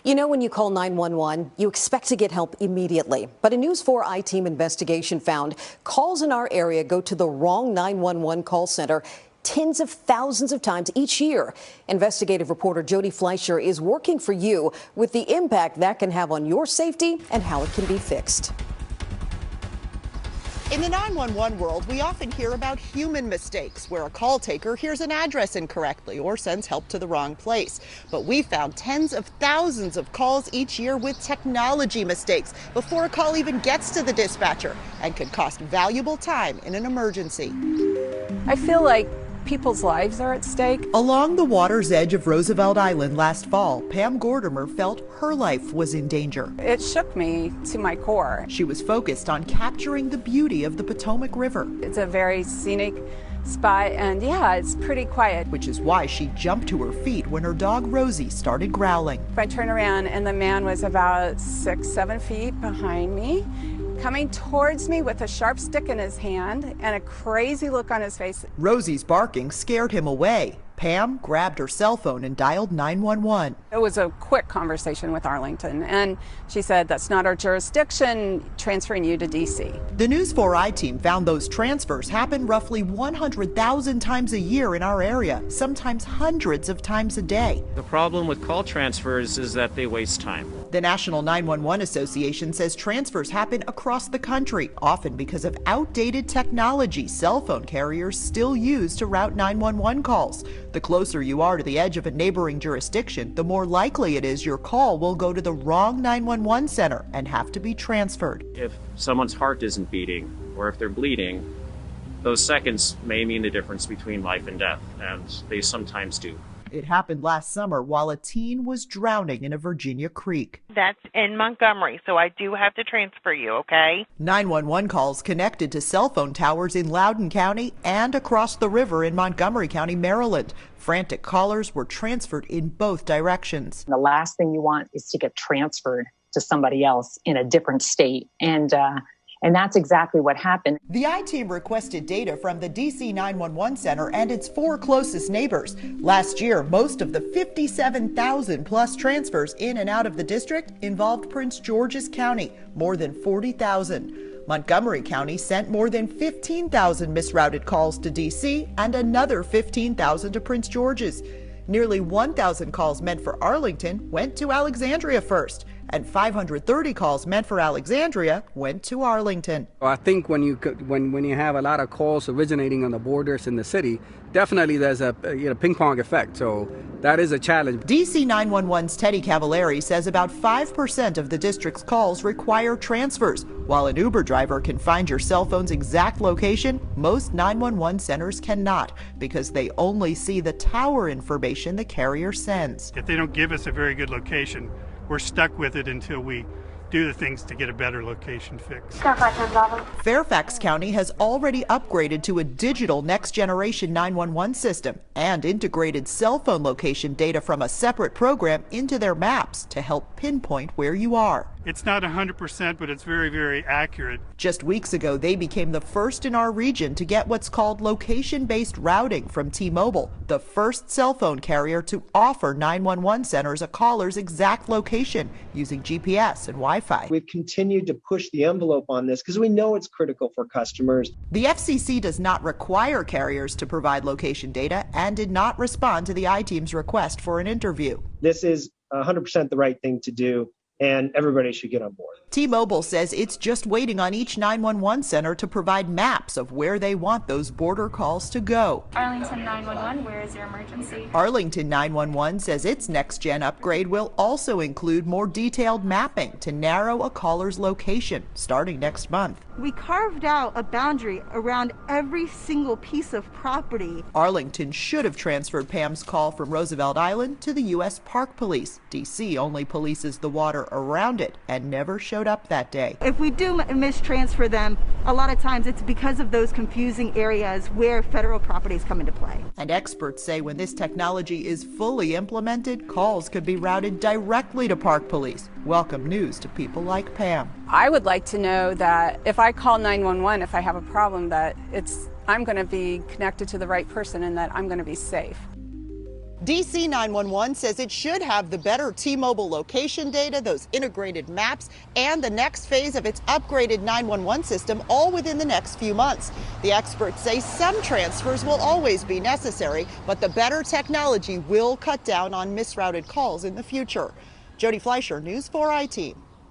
You know, when you call 911, you expect to get help immediately. But a News 4 I-Team investigation found calls in our area go to the wrong 911 call center tens of thousands of times each year. Investigative reporter Jody Fleischer is working for you with the impact that can have on your safety and how it can be fixed. In the 911 world, we often hear about human mistakes, where a call taker hears an address incorrectly or sends help to the wrong place. But we found tens of thousands of calls each year with technology mistakes before a call even gets to the dispatcher, and can cost valuable time in an emergency. I feel like people's lives are at stake. Along the water's edge of Roosevelt Island last fall, Pam Gordimer felt her life was in danger. It shook me to my core. She was focused on capturing the beauty of the Potomac River. It's a very scenic spot, and yeah, it's pretty quiet. Which is why she jumped to her feet when her dog Rosie started growling. I turned around and the man was about 6-7 feet behind me, coming towards me with a sharp stick in his hand and a crazy look on his face. Rosie's barking scared him away. Pam grabbed her cell phone and dialed 911. It was a quick conversation with Arlington, and she said, "That's not our jurisdiction, transferring you to DC." The News 4 I-Team found those transfers happen roughly 100,000 times a year in our area, sometimes hundreds of times a day. The problem with call transfers is that they waste time. The National 911 Association says transfers happen across the country, often because of outdated technology cell phone carriers still use to route 911 calls. The closer you are to the edge of a neighboring jurisdiction, the more likely it is your call will go to the wrong 911 center and have to be transferred. If someone's heart isn't beating, or if they're bleeding, those seconds may mean the difference between life and death, and they sometimes do. It happened last summer while a teen was drowning in a Virginia creek. That's in Montgomery, so I do have to transfer you, okay? 911 calls connected to cell phone towers in Loudoun County and across the river in Montgomery County, Maryland. Frantic callers were transferred in both directions. The last thing you want is to get transferred to somebody else in a different state. And that's exactly what happened. The I-Team requested data from the DC 911 Center and its 4 closest neighbors. Last year, most of the 57,000 plus transfers in and out of the district involved Prince George's County, more than 40,000. Montgomery County sent more than 15,000 misrouted calls to DC and another 15,000 to Prince George's. Nearly 1,000 calls meant for Arlington went to Alexandria first, and 530 calls meant for Alexandria went to Arlington. I think when you have a lot of calls originating on the borders in the city, definitely there's a ping pong effect. So that is a challenge. DC 911's Teddy Cavallari says about 5% of the district's calls require transfers. While an Uber driver can find your cell phone's exact location, most 911 centers cannot because they only see the tower information the carrier sends. If they don't give us a very good location, we're stuck with it until we do the things to get a better location fix. Fairfax County has already upgraded to a digital next-generation 911 system and integrated cell phone location data from a separate program into their maps to help pinpoint where you are. It's not 100%, but it's very, very accurate. Just weeks ago, they became the first in our region to get what's called location-based routing from T-Mobile, the first cell phone carrier to offer 911 centers a caller's exact location using GPS and Wi-Fi. We've continued to push the envelope on this because we know it's critical for customers. The FCC does not require carriers to provide location data and did not respond to the I-Team's request for an interview. This is 100% the right thing to do, and everybody should get on board. T-Mobile says it's just waiting on each 911 center to provide maps of where they want those border calls to go. Arlington 911, where is your emergency? Arlington 911 says its next-gen upgrade will also include more detailed mapping to narrow a caller's location starting next month. We carved out a boundary around every single piece of property. Arlington should have transferred Pam's call from Roosevelt Island to the U.S. Park Police. D.C. only polices the water around it and never showed up that day. If we do mistransfer them, a lot of times it's because of those confusing areas where federal properties come into play. And experts say when this technology is fully implemented, calls could be routed directly to Park Police. Welcome news to people like Pam. I would like to know that if I call 911, if I have a problem, that I'm going to be connected to the right person and that I'm going to be safe. DC 911 says it should have the better T-Mobile location data, those integrated maps, and the next phase of its upgraded 911 system all within the next few months. The experts say some transfers will always be necessary, but the better technology will cut down on misrouted calls in the future. Jody Fleischer, News 4 IT.